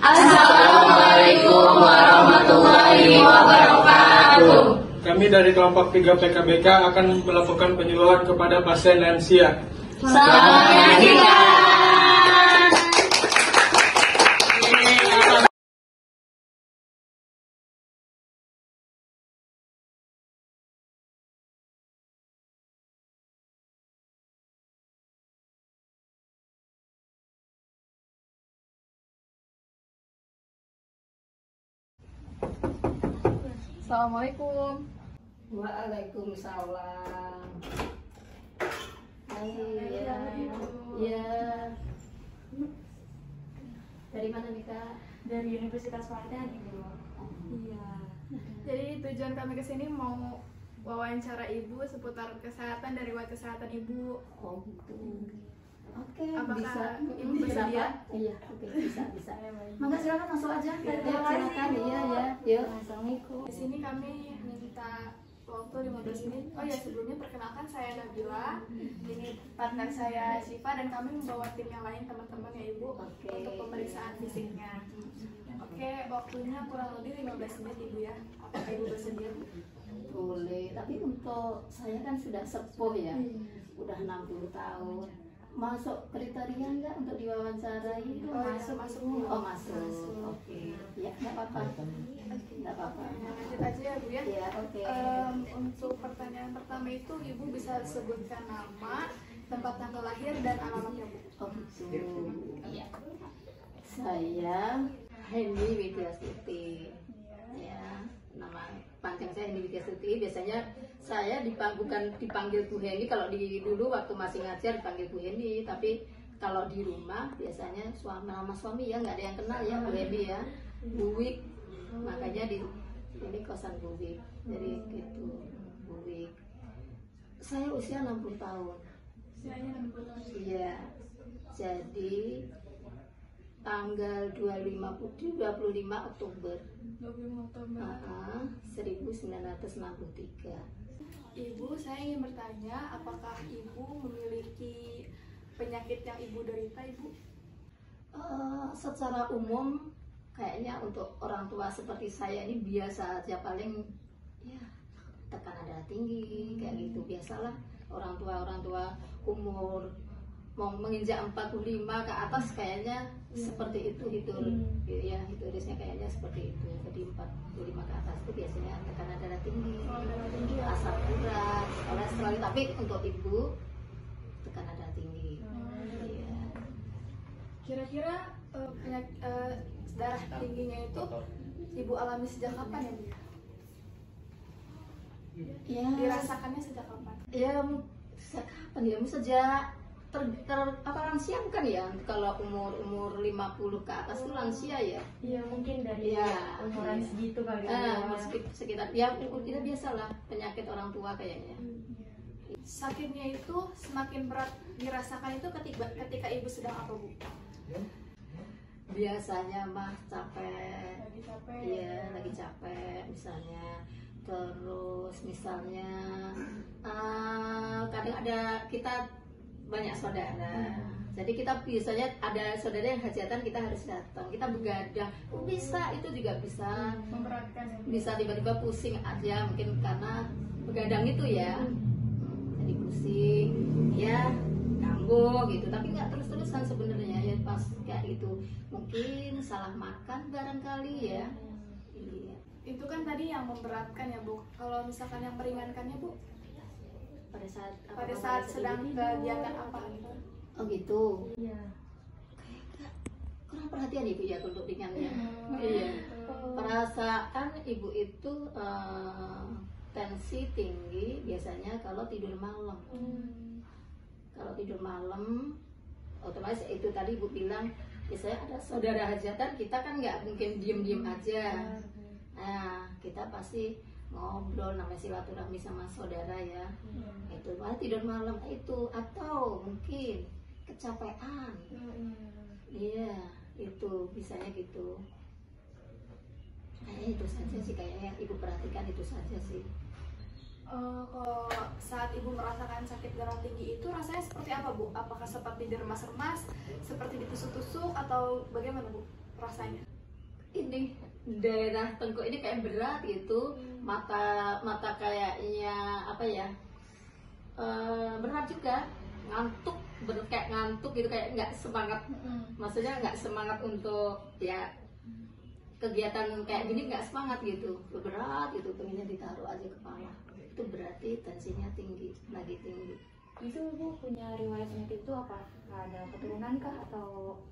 Assalamualaikum warahmatullahi wabarakatuh. Kami dari kelompok 3 PKBK akan melakukan penyuluhan kepada pasien lansia. Selamat menyaksikan. Assalamualaikum. Waalaikumsalam. Iya. Dari mana nih Kak? Dari Universitas Fatah Ibu. Iya. Jadi tujuan kami ke sini mau wawancara Ibu seputar kesehatan dari riwayat kesehatan Ibu. Oh gitu. Oke, Apakah bisa. Ibu bersedia? Iya, oke, bisa. Mangga silakan masuk aja. Ya, silakan. Iya, ya. Yuk. Assalamualaikum. Di sini kami minta waktu 15 menit. Oh ya, sebelumnya perkenalkan saya Nabila. Ini partner saya Syifa dan kami membawa tim yang lain teman-teman ya Ibu untuk pemeriksaan fisiknya. Oke, waktunya kurang lebih 15 menit Ibu ya. Apakah Ibu bersedia? Boleh, tapi untuk saya kan sudah sepuh ya. Udah 60 tahun. Masuk kriteria enggak untuk diwawancarai? Masuk. Oh, masuk. Oke. Ya, enggak apa-apa. Enggak apa-apa. Lanjut aja ya Bu ya. Ya, oke. Untuk pertanyaan pertama itu Ibu bisa sebutkan nama, tempat tanggal lahir dan alamatnya Bu. Oh gitu. Iya. Saya Hendy Widiastuti. Ya, nama panjang saya Hendy Widiastuti. Biasanya saya bukan dipanggil Bu Hendy. Kalau dulu waktu masih ngajar dipanggil Bu Hendy, tapi kalau di rumah biasanya nama suami ya nggak ada yang kenal ya Bu Hendy ya. Bu Wik. Makanya ini kosan Bu Wik. Jadi gitu, Bu Wik. Saya usia 60 tahun. Usianya 60 tahun. Iya. Jadi tanggal 25 Oktober 25 Oktober. 1963. Ibu, saya ingin bertanya, apakah Ibu memiliki penyakit yang Ibu derita, Ibu? Secara umum kayaknya untuk orang tua seperti saya ini biasa aja, paling ya tekanan darah tinggi kayak gitu, biasalah orang tua umur mau menginjak 45 ke atas kayaknya seperti itu ya, hidurisnya kayaknya seperti itu. Jadi 45 ke atas itu biasanya tekanan darah tinggi, asam urat, kolesterol. Tapi untuk Ibu tekanan darah tinggi. Iya. Kira-kira darah tingginya itu Ibu alami sejak kapan ya Bu? Ya. Dirasakannya sejak kapan? Ya sejak kapan ya? Sejak lansia kan ya, kalau umur 50 ke atas itu lansia ya. Iya, mungkin dari umuran segitu kali ya. Sekitar ya kita biasalah penyakit orang tua kayaknya. Sakitnya itu semakin berat dirasakan itu ketika Ibu sedang apa Bu? Biasanya mah capek. Lagi capek. Iya, lagi capek misalnya. Terus misalnya kadang ada kita banyak saudara, jadi kita biasanya ada saudara yang hajatan kita harus datang, kita begadang, bisa itu juga bisa Memberatkan ya? Bisa tiba-tiba pusing aja mungkin karena begadang itu ya, jadi pusing ya, kambuh gitu, tapi nggak terus-terusan sebenarnya ya, pas kayak gitu mungkin salah makan barangkali ya. Iya. Itu kan tadi yang memberatkan ya Bu. Kalau misalkan yang meringankannya Bu? Pada saat sedang kegiatan apa gitu? Oh gitu. Iya. Kayak kurang perhatian Ibu ya untuk ringannya. Iya. Perasaan Ibu itu tensi tinggi biasanya kalau tidur malam. Kalau tidur malam otomatis itu tadi Ibu bilang biasanya ada saudara hajatan, kita kan nggak mungkin diem-diem aja. Nah, kita pasti ngobrol, namanya silaturahmi sama saudara ya. Itu malah tidur malam itu, atau mungkin kecapean. Iya, itu bisanya gitu. Kayaknya itu saja sih, kayaknya yang Ibu perhatikan itu saja sih. Kalau saat Ibu merasakan sakit darah tinggi itu rasanya seperti apa Bu? Apakah seperti diremas-remas, seperti ditusuk-tusuk, atau bagaimana Bu rasanya? ini daerah tengkuk ini kayak berat gitu, mata kayaknya apa ya, berat juga, ngantuk, kayak ngantuk gitu, kayak nggak semangat, maksudnya nggak semangat untuk ya kegiatan kayak gini, nggak semangat gitu, berat gitu, pengennya ditaruh aja kepala. Itu berarti tensinya tinggi, lagi tinggi. Itu Ibu punya riwayat penyakit itu apa? Ada keturunan kah atau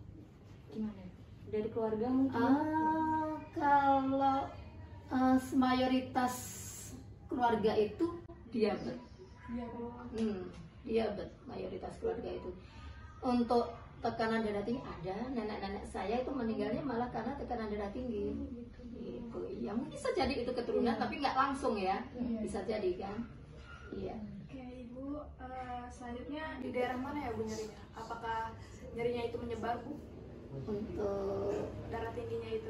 gimana? Dari keluarga mungkin? Kalau mayoritas keluarga itu diabetes. Diabetes mayoritas keluarga itu. Untuk tekanan darah tinggi ada, nenek-nenek saya itu meninggalnya malah karena tekanan darah tinggi. Gitu. Ya mungkin bisa jadi itu keturunan, tapi nggak langsung ya, bisa jadi kan. Iya. Oke Ibu, selanjutnya di daerah mana ya Bu nyerinya? Apakah nyerinya itu menyebar Bu? Untuk Darah tingginya itu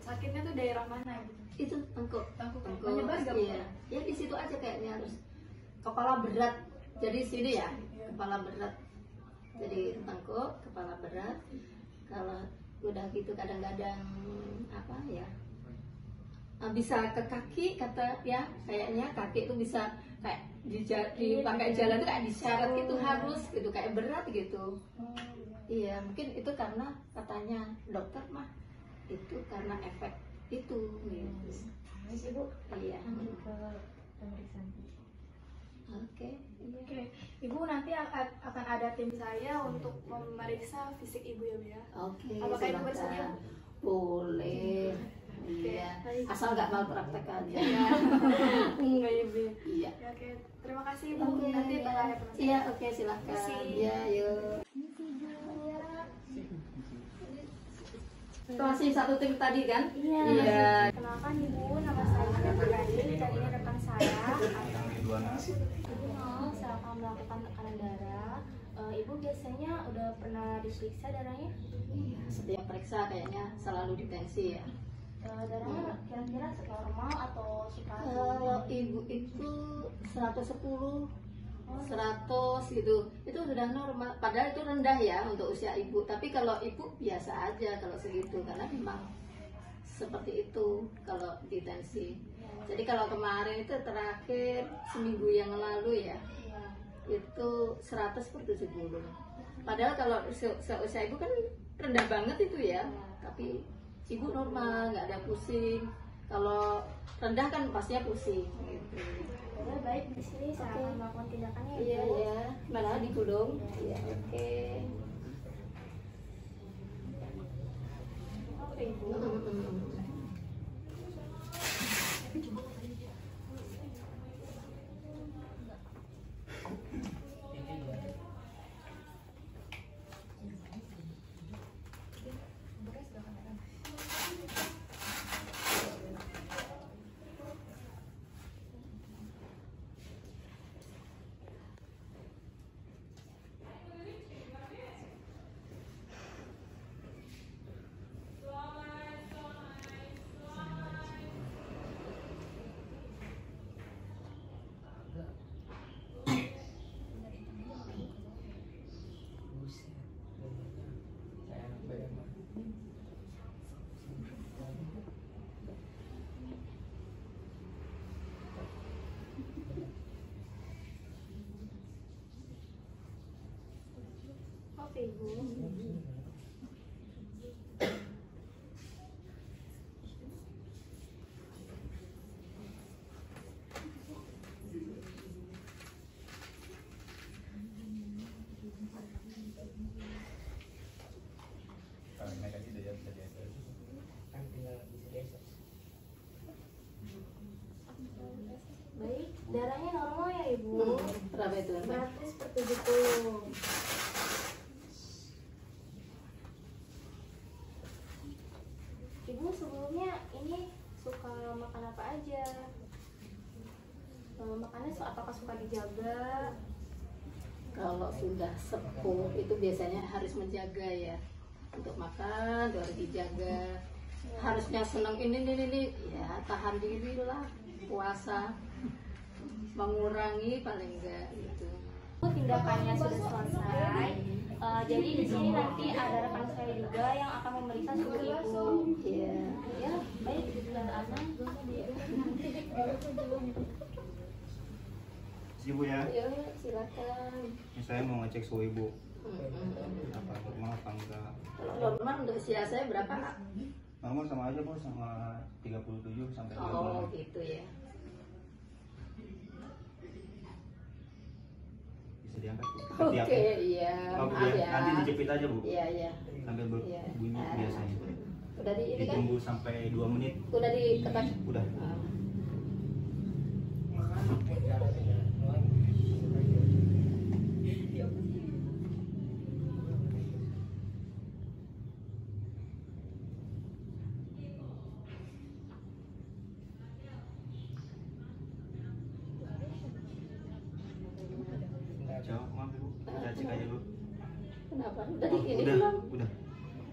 sakitnya tuh daerah mana gitu? itu tengkuk. Menyebar gak Bu? Iya. Ya di situ aja kayaknya harus. Kepala berat. Jadi sini ya, kepala berat. Jadi tengkuk, kepala berat. Kalau udah gitu kadang-kadang apa ya? Bisa ke kaki kata ya, kayaknya kaki itu bisa kayak dipakai jalan tuh kayak disyarat gitu, harus gitu, kayak berat gitu. Iya, mungkin itu karena katanya dokter mah itu karena efek itu gitu. Ibu, Iya. lanjut ke pemeriksaan. Oke. Oke, Ibu nanti akan ada tim saya untuk memeriksa fisik Ibu ya Bu ya. Oke. Apakah Ibu bersedia? Silakan. Boleh. Iya. baik. Asal nggak malpraktek aja. Enggak ya Bu. Iya. Ya, oke, terima kasih Bu. Oke. Nanti bakal ada penasaran. Iya, oke silakan. Kasih. Iya, yuk. Itu masih satu tim tadi kan? Iya. Kenalkan Ibu, nama saya Nurani dan ini rekan saya. Ibu mau saya akan melakukan tekanan darah. Ibu biasanya udah pernah diperiksa darahnya? Iya, setiap periksa kayaknya selalu ditensi ya. Darahnya kira-kira normal atau suka? Kalau ibu itu 110, 100 gitu, itu sudah normal. Padahal itu rendah ya untuk usia ibu. Tapi kalau ibu biasa aja kalau segitu, karena memang seperti itu kalau di tensi. Jadi kalau kemarin itu terakhir seminggu yang lalu ya, itu 100/70. Padahal kalau usia ibu kan rendah banget itu ya, tapi ibu normal, nggak ada pusing. Kalau rendah kan pastinya pusing gitu. Udah baik, di sini saya akan melakukan tindakannya ya. Iya, Bu. ya. Mana digulung? Iya, oke. Oke Ibu. Oke Ibu. Baik, darahnya normal ya Ibu. Berapa itu? Berarti 70. Ibu sebelumnya ini suka makan apa aja? Makannya apakah suka dijaga? Kalau sudah sepuh itu biasanya harus menjaga ya. Untuk makan tuh harus dijaga. Harusnya senang ini ya tahan diri lah, puasa, mengurangi paling enggak gitu. Tindakannya sudah selesai. Jadi di sini nanti ada rekan saya juga yang akan memeriksa suhu Ibu. Iya. mana? Ibu ya. Ayo, silakan. Ini saya mau ngecek suhu ibu. Apa normal apa enggak? Kalau normal untuk usia saya berapa? Normal sama aja bu, sama 37 sampai 38. Oh gitu ya. Bisa diangkat bu. Oke, iya. Oh, Maaf ya. Nanti dijepit aja bu. Iya, iya. Sambil Iya. berbunyi biasanya. Udah di ini kan? Ditunggu sampai 2 menit. Udah diketak. Udah. Jawab maaf ibu. Kita cek aja dulu. Kenapa? Udah di ini Udah, belum? udah.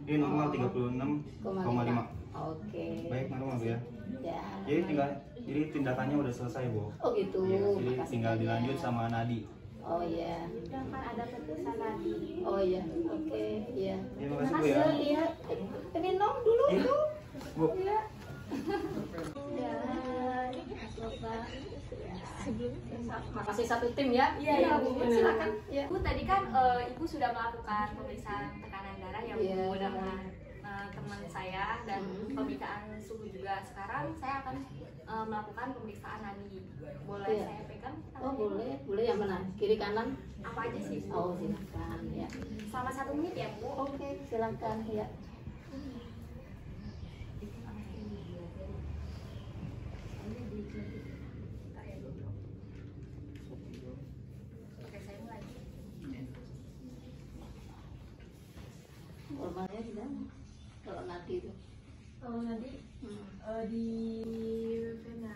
Ini normal 36,5. Oke. Baik, normal bu ya. Ya. Jadi tindakannya udah selesai bu. Oh gitu. Iya, jadi Makasih tinggal banyak. dilanjut sama nadi. Oh iya. Dan kan ada pertusan tadi. Oh iya. Oke, iya. Ya, makasih bu ya. Iya. Minum dulu Iya. tuh. Bu, Iya. Ya. Coba. Makasih satu tim ya. Iya, Bu. Silakan. Ya. Bu, tadi kan Ibu sudah melakukan pemeriksaan tekanan darah ya Bu Iya. dengan teman saya dan pemeriksaan suhu juga. Sekarang saya akan melakukan pemeriksaan nadi. Boleh Iya. saya pegang? Oh boleh, boleh yang mana? Kiri kanan? Apa aja sih Bu? Oh silakan ya. Selama 1 menit ya Bu? Oke, silakan ya. Oke, saya mulai. Normalnya di mana? Kalau nadi itu. Kalau nadi di vena.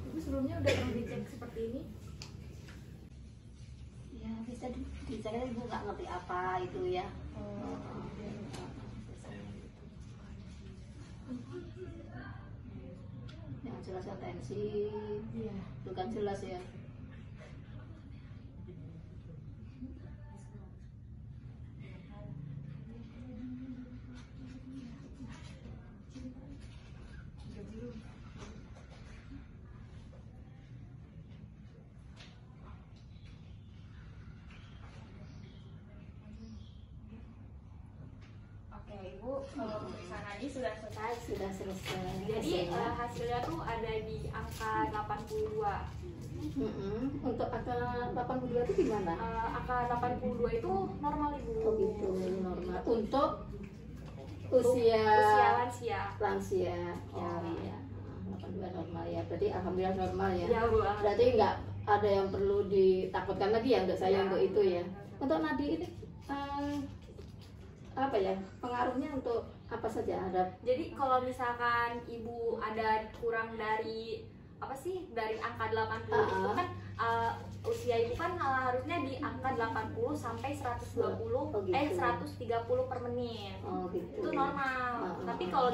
Ibu sebelumnya udah pernah dicek seperti ini? Ya bisa dicek, ibu nggak ngerti apa itu ya. Yang jelas ya tensi, Iya. itu kan jelas ya. Oke, Ibu, pemeriksaan nadi sudah selesai. Sudah selesai. Jadi hasilnya. hasilnya tuh ada di angka 82. Untuk angka 82 itu gimana? Angka 82 itu normal Ibu. Oh gitu, normal. Untuk usia Usia lansia. lansia. Oh iya. 82 normal ya. Berarti alhamdulillah normal ya. Ya Bu. Berarti nggak ada yang perlu ditakutkan lagi ya untuk saya Ya. untuk itu ya. Untuk nadi ini apa ya? Pengaruhnya untuk apa saja? Ada Jadi kalau misalkan Ibu ada kurang dari apa sih dari angka 80 itu kan usia Ibu kan harusnya di angka 80 sampai 120 Oh, gitu. 130 per menit. oh gitu. Itu normal. Tapi kalau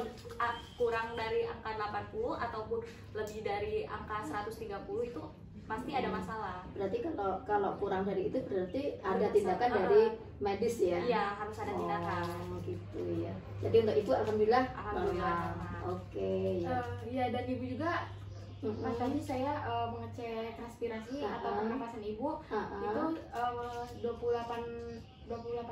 kurang dari angka 80 ataupun lebih dari angka 130 itu pasti ada masalah. Berarti kalau kurang dari itu berarti ada tindakan dari medis ya? Iya, harus ada tindakan. Oh gitu ya. Jadi untuk ibu alhamdulillah, Alhamdulillah normal. normal. Oke ya. Iya, dan Ibu juga pas tadi saya mengecek respirasi atau pernapasan Ibu itu 28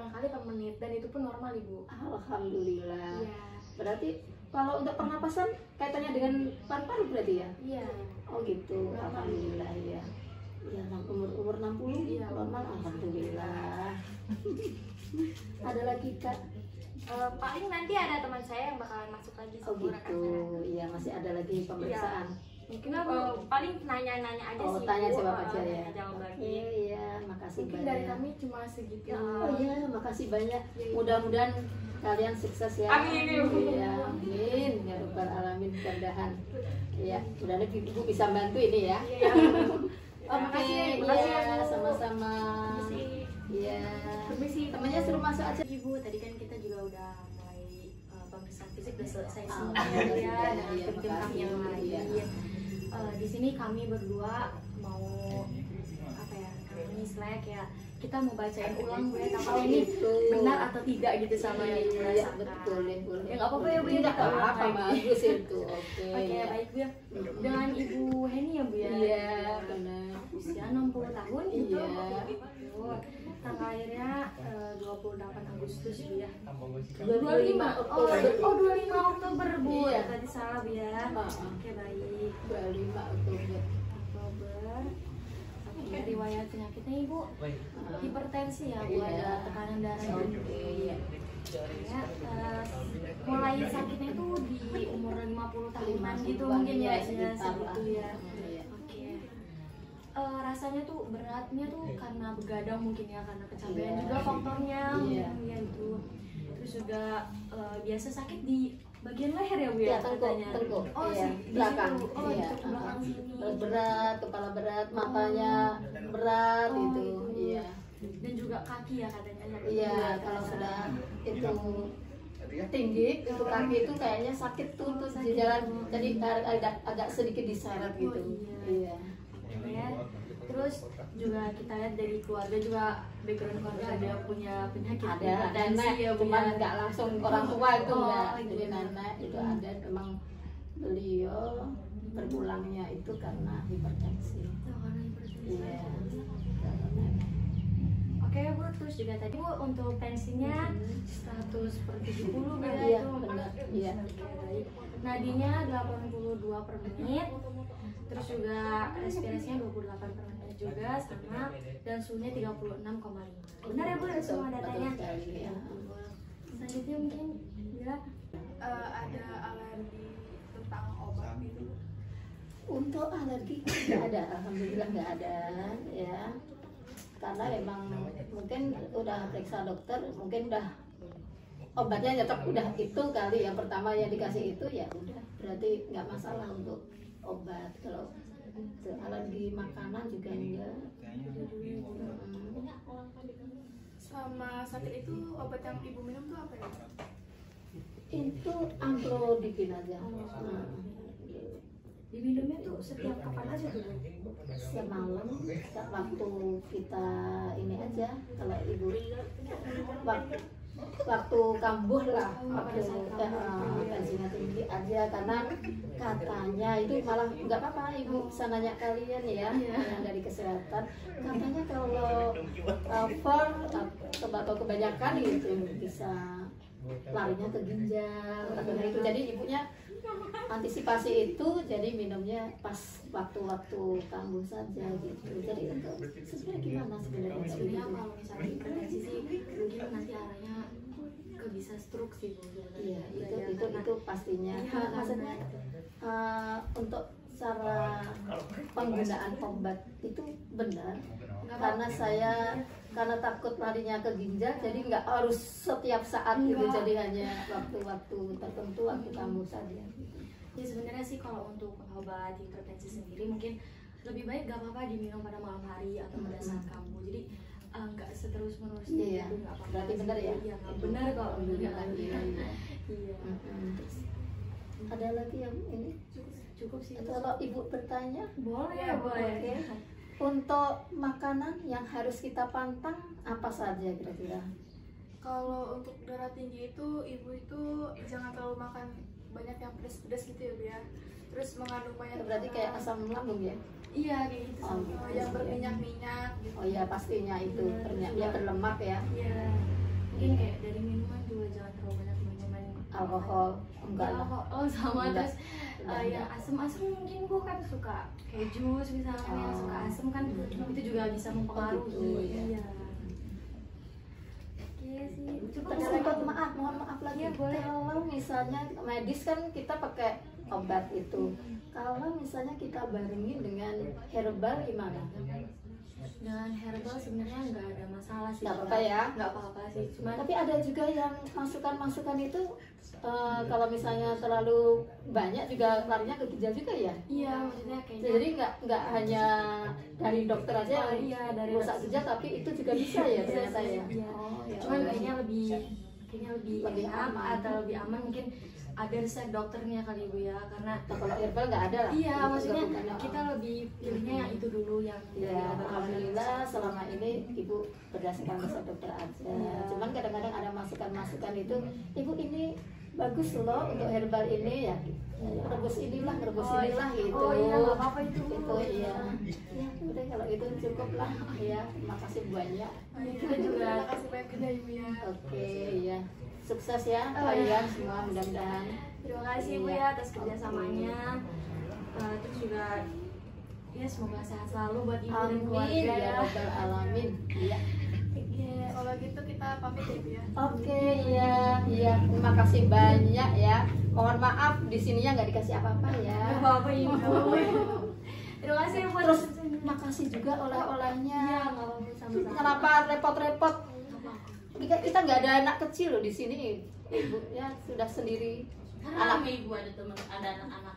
kali per menit dan itu pun normal Ibu. Alhamdulillah. Iya. Berarti kalau untuk pernapasan kaitannya dengan paru-paru berarti ya? Iya. Oh gitu. Alhamdulillah ya. Ya umur 60 Iya. normal alhamdulillah. Ada lagi Kak? Paling nanti ada teman saya yang bakalan masuk lagi Oh sebelum rekan gitu. saya. Iya masih ada lagi pemeriksaan. Mungkin paling nanya-nanya aja Oh sih. tanya Bu. jawab aja ya. Jawab lagi. Oke ya, makasih Mungkin banyak. dari kami cuma segitu. Oh iya, makasih banyak. Iya. Mudah-mudahan kalian sukses ya. Amin, Ibu. Iya, amin. Ya Rabbal alamin, mudah-mudahan. Iya, mudah-mudahan ibu bisa bantu ini ya. Iya. Oke, Makasih ya, iya, Bu. sama-sama. Permisi. Iya. Permisi. Temannya suruh masuk aja. Ibu, tadi kan kita juga udah mulai pemeriksaan fisik udah selesai Oh, semuanya sudah, ya dengan iya, tim kami yang makasih. lain. Iya. di sini kami berdua mau apa ya, namanya Slack ya, kita mau bacain ulang Bu ya, apakah ini benar atau tidak gitu sama yang Ibu Iya, rasakan. betul, boleh. Ya nggak apa-apa ya Bu ya, Tidak kita apa-apa, ulang. bagus itu. Oke. Oke, baik Bu ya. Dengan Ibu Heni ya Bu ya. Iya, benar. Usia 60 tahun gitu. Iya. Betul. Tanggal lahirnya 28 Agustus Bu ya. 25 Oktober. Oh 25 Oktober Bu. Iya. Ya, tadi salah Bu ya. Oke, baik. 25 Oktober. Oktober. Oke, riwayat penyakitnya Ibu hipertensi ya Bu, Iya. ada tekanan darah Oke, iya. ya, mulai sakitnya itu di umur 50 tahunan gitu 50-an, mungkin ya, ya, ya sekitar segitu lah. ya. Iya. Oke. Rasanya tuh beratnya tuh karena begadang mungkin ya, karena kecapean Iya. juga faktornya Iya. mungkin ya itu. Terus juga biasa sakit di bagian leher ya Bu ya, Ya, tengkuk, katanya. tengkuk. Oh, Iya, di belakang. situ. Oh, Iya. di belakang sini. Terus berat, kepala berat, matanya berat Oh, itu. itu. Iya. Dan juga kaki ya katanya. Iya, juga kalau terasa. sudah itu tinggi, itu kaki itu kayaknya sakit tuh terus di jalan, jadi agak sedikit diseret gitu. Oh, Iya. Ya. Terus juga kita lihat dari keluarga juga, background keluarga ada punya penyakit Ada hipertensi nenek, ya Bu cuman ya. nggak langsung orang tua itu Oh, enggak. gitu. Jadi nenek itu ada, memang beliau berpulangnya itu karena hipertensi. Oh, karena hipertensi. Iya. Oke Bu, terus juga tadi Bu untuk tensinya 100 per 70 Bu ya, Iya, itu benar. Iya. Oke, baik. Nadinya 82 per menit. Terus juga respirasinya 28 per menit juga sama, dan suhunya 36,5. Benar ya Bu semua datanya? Betul sekali, ya. Selanjutnya mungkin ya. Ada alergi tentang obat gitu. Untuk alergi nggak ada, alhamdulillah nggak ada ya. Karena emang mungkin udah periksa dokter, mungkin udah obatnya tetap udah itu kali yang pertama yang dikasih itu, ya udah berarti nggak masalah untuk obat. Kalau untuk alergi makanan juga enggak. Sama sakit itu obat yang ibu minum tuh apa ya? Itu amlodipin aja. Diminumnya tuh setiap kapan aja tuh Bu? Semalam waktu kita ini aja, kalau ibu waktu kambuh lah, waktu tensinya tinggi aja, karena katanya itu malah nggak apa-apa, ibu bisa nanya kalian ya yang dari kesehatan, katanya kalau over atau kebanyakan gitu bisa larinya ke ginjal atau itu. Jadi ibunya antisipasi itu, jadi minumnya pas waktu-waktu kambuh saja gitu. Jadi untuk sebenarnya gimana sebenarnya? Sebenarnya kalau misalnya hipertensi sih mungkin nanti arahnya ke bisa stroke sih Bu. Iya, Ya, itu pastinya. Iya, Maksudnya untuk cara penggunaan obat itu benar, karena saya takut larinya ke ginjal, jadi nggak harus setiap saat gitu, jadi hanya waktu-waktu tertentu, waktu kambuh saja. Ya sebenarnya sih kalau untuk obat hipertensi sendiri mungkin lebih baik gak apa-apa diminum pada malam hari atau pada saat kambuh. Jadi nggak seterus menerus Iya, nggak apa-apa. berarti benar ya? Iya, benar kok. Alhamdulillah. Iya. Iya. Iya. Terus ada lagi yang ini? Cukup sih. Kalau ibu bertanya, Boleh, boleh. oke. Untuk makanan yang harus kita pantang apa saja kira-kira? Kalau untuk darah tinggi itu, ibu itu jangan terlalu makan banyak yang pedas-pedas gitu ya Bu ya. Terus mengandung banyak Berarti kayak asam lambung ya? Iya kayak gitu. Oh, Sama gitu. yang berminyak-minyak gitu. Oh ya, pastinya itu ya berlemak ya. Iya. Mungkin kayak dari minuman juga jangan terlalu banyak minuman Alkohol enggak lah. Oh sama. Enggak. Terus Enggak, yang asam-asam mungkin Bu kan suka kayak jus misalnya, yang suka asam kan itu juga bisa mempengaruhi. Oh, gitu, ya. Iya. Oke sih. Cukup Terus sih. mohon maaf lagi. Iya, boleh. Kalau misalnya medis kan kita pakai obat itu. Kalau misalnya kita barengi dengan herbal gimana? Dengan herbal sebenarnya nggak ada masalah sih. Nggak apa-apa ya? Nggak apa-apa sih. Cuman Tapi ada juga yang masukan-masukan itu kalau misalnya terlalu banyak juga larinya ke ginjal juga ya. iya maksudnya kayaknya. Jadi nggak hanya dari dokter aja Oh, yang iya, dari rusak dokter. ginjal, tapi itu juga bisa ya ternyata ya. Iya. Oh, ya Cuman Allah. kayaknya lebih Lebih enak aman. atau lebih aman mungkin ada resep dokternya kali ibu ya, karena Kalau herbal nggak ada lah. iya Itu maksudnya bukan, kita lebih pilihnya yang itu dulu yang Ya, alhamdulillah selama ini ibu berdasarkan resep dokter aja. Iya. Cuman kadang-kadang ada masukan-masukan itu, ibu ini bagus loh untuk herbal ini ya. Rebus inilah gitu. Oh iya, nggak apa-apa itu. Itu iya. Ya udah kalau itu cukup lah. Ya, terima kasih banyak. Kita juga Terima kasih banyak ya ibu ya. Oke, ya. Sukses ya Oh, kalian iya. semua mudah-mudahan. terima kasih ibu ya atas kerjasamanya. Terus juga ya semoga sehat selalu buat ibu dan Amin keluarga ya ya. rabbal alamin. Iya. Kalau gitu kita pamit ya ibu ya. Oke, ya, terima kasih banyak ya. Mohon maaf di sininya nggak dikasih apa-apa ya. Nggak apa-apa ibu. Terima kasih ibu. Terus makasih juga oleh-olehnya. ya nggak apa-apa sama-sama. Kenapa repot-repot? Kita nggak ada anak kecil loh di sini, ibu ya sudah sendiri. Karena ibu ada teman, ada anak-anak